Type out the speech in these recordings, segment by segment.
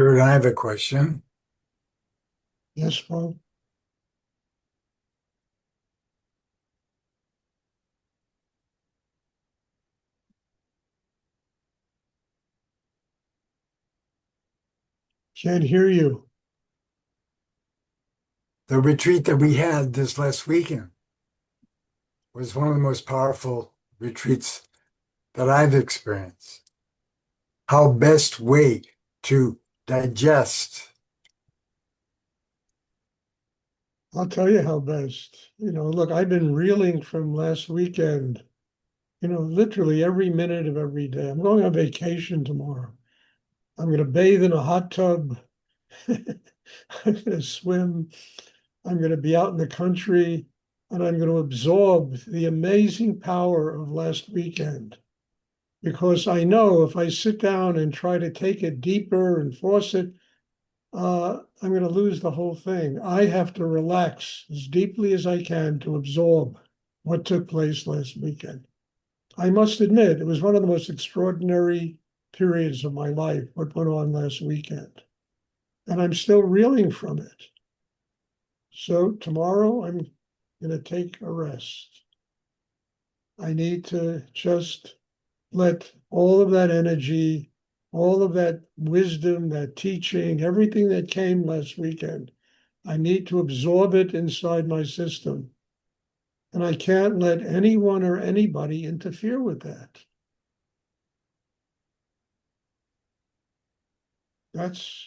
Stuart, I have a question. Yes, Paul. Can't hear you. The retreat that we had this last weekend was one of the most powerful retreats that I've experienced. How best way to digest. I'll tell you how best. Look, I've been reeling from last weekend, literally every minute of every day. I'm going on vacation tomorrow. I'm going to bathe in a hot tub. I'm going to swim. I'm going to be out in the country, and I'm going to absorb the amazing power of last weekend. Because I know if I sit down and try to take it deeper and force it, I'm going to lose the whole thing. I have to relax as deeply as I can to absorb what took place last weekend. I must admit, it was one of the most extraordinary periods of my life, what went on last weekend. And I'm still reeling from it. So tomorrow, I'm going to take a rest. I need to just let all of that energy, all of that wisdom, that teaching, everything that came last weekend, I need to absorb it inside my system. And I can't let anyone or anybody interfere with that. That's,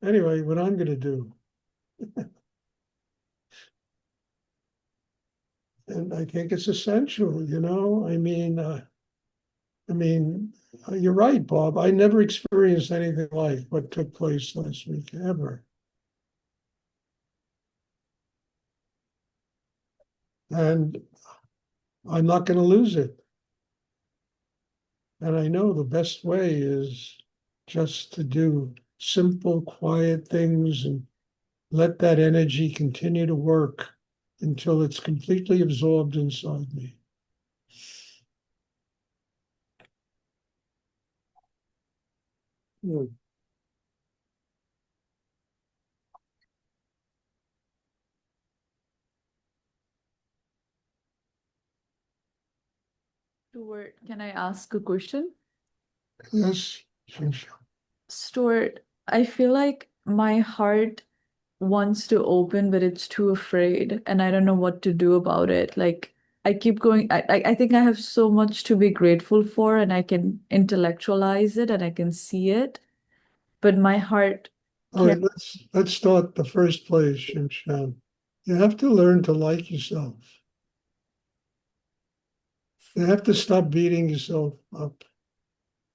anyway, what I'm going to do. And I think it's essential. You're right, Bob. I never experienced anything like what took place last week, ever. And I'm not going to lose it. And I know the best way is just to do simple, quiet things and let that energy continue to work until it's completely absorbed inside me. Hmm. Stuart, can I ask a question? Yes, sure. Stuart, I feel like my heart wants to open, but it's too afraid, and I don't know what to do about it. Like, I keep going, I think I have so much to be grateful for, and I can intellectualize it and I can see it, but my heart All can't. right, let's start the first place, Shinshan. You have to learn to like yourself. You have to stop beating yourself up.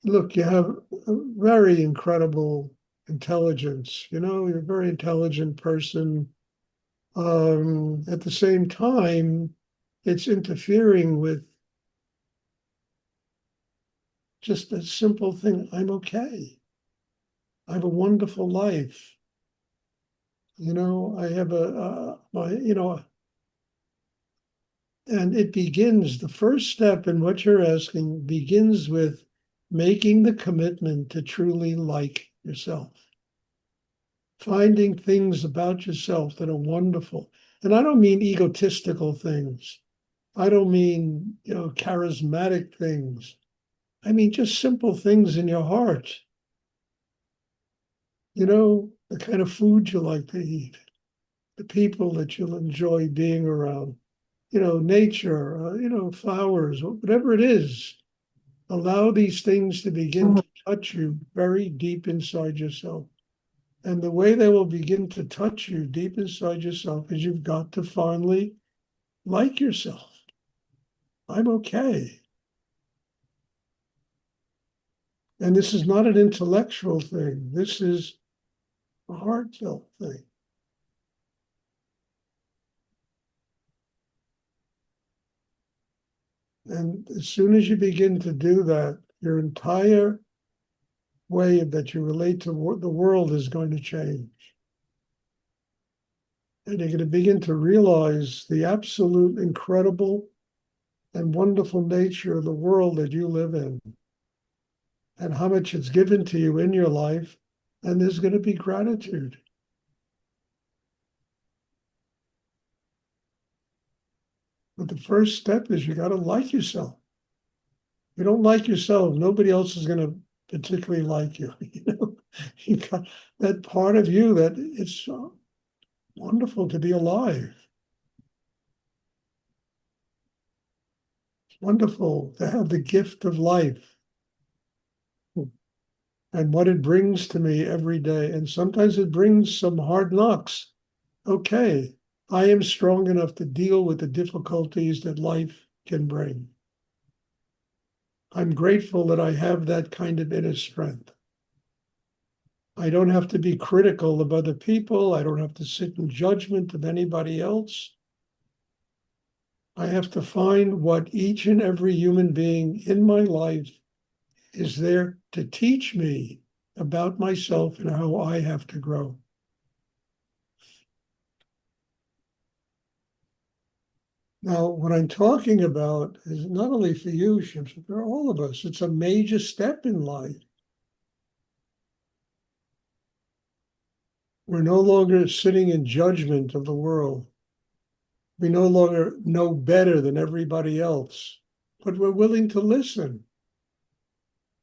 Look, you have a very incredible intelligence. You're a very intelligent person. At the same time, it's interfering with just a simple thing. I'm okay. I have a wonderful life. I have and it begins, the first step in what you're asking begins with making the commitment to truly like yourself, finding things about yourself that are wonderful. And I don't mean egotistical things. I don't mean, charismatic things. I mean, just simple things in your heart. The kind of food you like to eat, the people that you'll enjoy being around, nature, flowers, whatever it is. Allow these things to begin to touch you very deep inside yourself. And the way they will begin to touch you deep inside yourself is you've got to finally like yourself. I'm okay. And this is not an intellectual thing. This is a heartfelt thing. And as soon as you begin to do that, your entire way that you relate to the world is going to change. And you're going to begin to realize the absolute incredible and wonderful nature of the world that you live in and how much it's given to you in your life and there's going to be gratitude. But the first step is you got to like yourself. If you don't like yourself, nobody else is going to particularly like you. You know, you got that part of you that it's wonderful to be alive. It's wonderful to have the gift of life and what it brings to me every day. And sometimes it brings some hard knocks. Okay, I am strong enough to deal with the difficulties that life can bring. I'm grateful that I have that kind of inner strength. I don't have to be critical of other people. I don't have to sit in judgment of anybody else. I have to find what each and every human being in my life is there to teach me about myself and how I have to grow. Now, what I'm talking about is not only for you, Shims, but for all of us. It's a major step in life. We're no longer sitting in judgment of the world. We no longer know better than everybody else, but we're willing to listen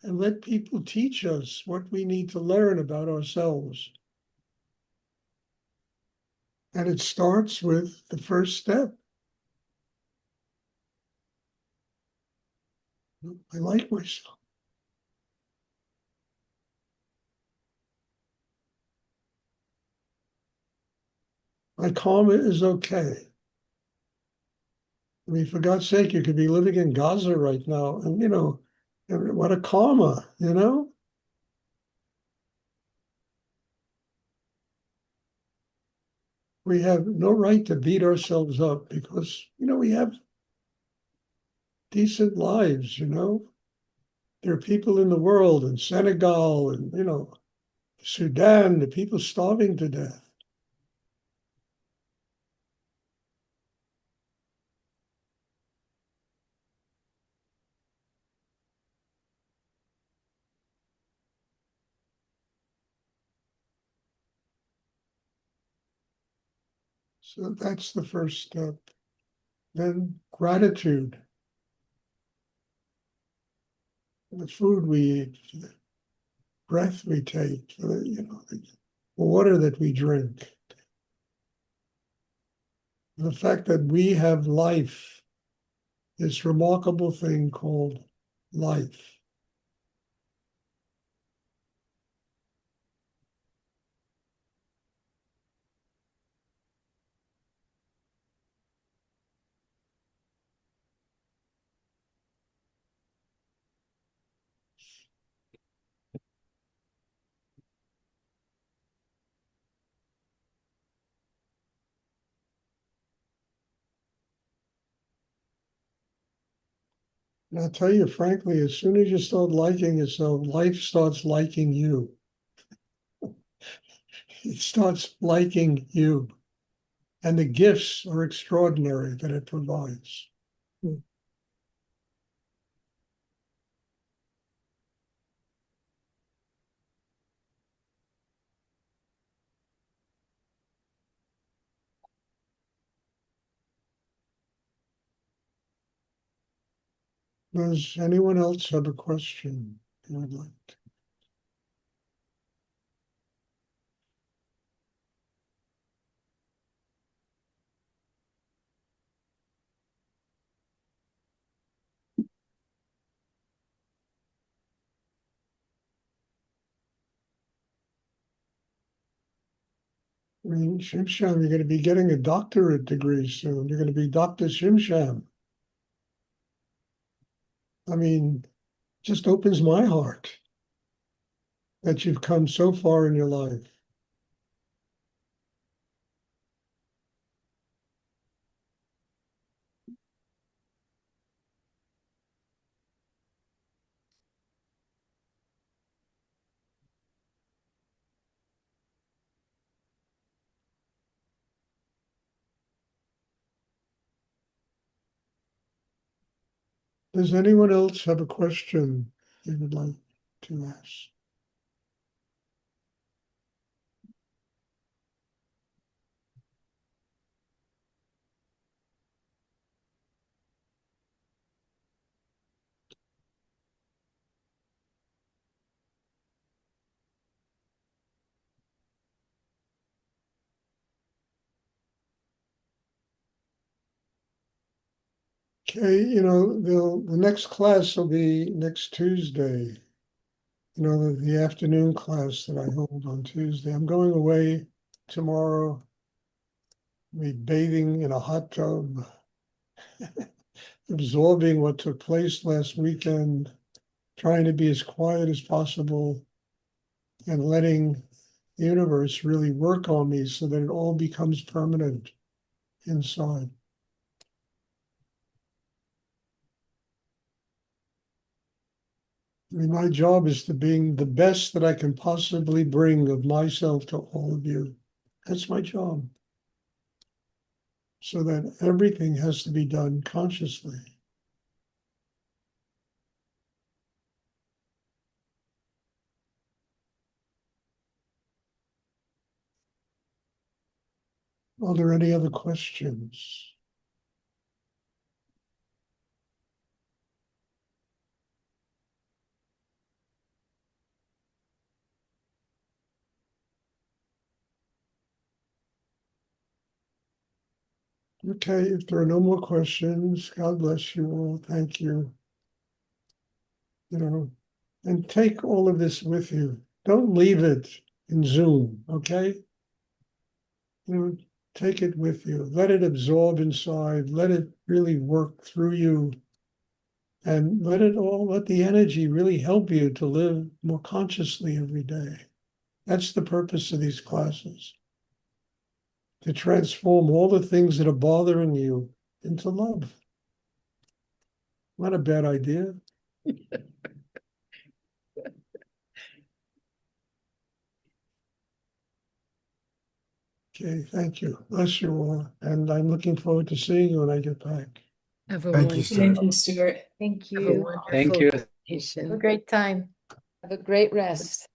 and let people teach us what we need to learn about ourselves. And it starts with the first step. I like myself. My karma is okay. I mean, for God's sake, you could be living in Gaza right now, and what a karma, you know? We have no right to beat ourselves up because, we have decent lives, There are people in the world, in Senegal and, Sudan, the people starving to death. So that's the first step. Then gratitude for the food we eat, for the breath we take, for the water that we drink. The fact that we have life, this remarkable thing called life. And I'll tell you frankly, as soon as you start liking yourself, life starts liking you. It starts liking you. And the gifts are extraordinary that it provides. Does anyone else have a question you would like? I mean, Shimsham, you're going to be getting a doctorate degree soon. You're going to be Dr. Shimsham. I mean, just opens my heart that you've come so far in your life. Does anyone else have a question they would like to ask? Okay, the next class will be next Tuesday. The afternoon class that I hold on Tuesday. I'm going away tomorrow. Be bathing in a hot tub, absorbing what took place last weekend, trying to be as quiet as possible, and letting the universe really work on me so that it all becomes permanent inside. I mean, my job is to bring the best that I can possibly bring of myself to all of you. That's my job. So that everything has to be done consciously. Are there any other questions? Okay, if there are no more questions, God bless you all. Thank you. And take all of this with you. Don't leave it in Zoom, okay? Take it with you. Let it absorb inside. Let it really work through you. And let the energy really help you to live more consciously every day. That's the purpose of these classes. To transform all the things that are bothering you into love. Not a bad idea. Okay, thank you. Bless you all. And I'm looking forward to seeing you when I get back. Have a Thank you, wonderful, Stuart. Thank you, Stuart. Thank have a you. wonderful Thank you. Have a vacation. great time. Have a great rest.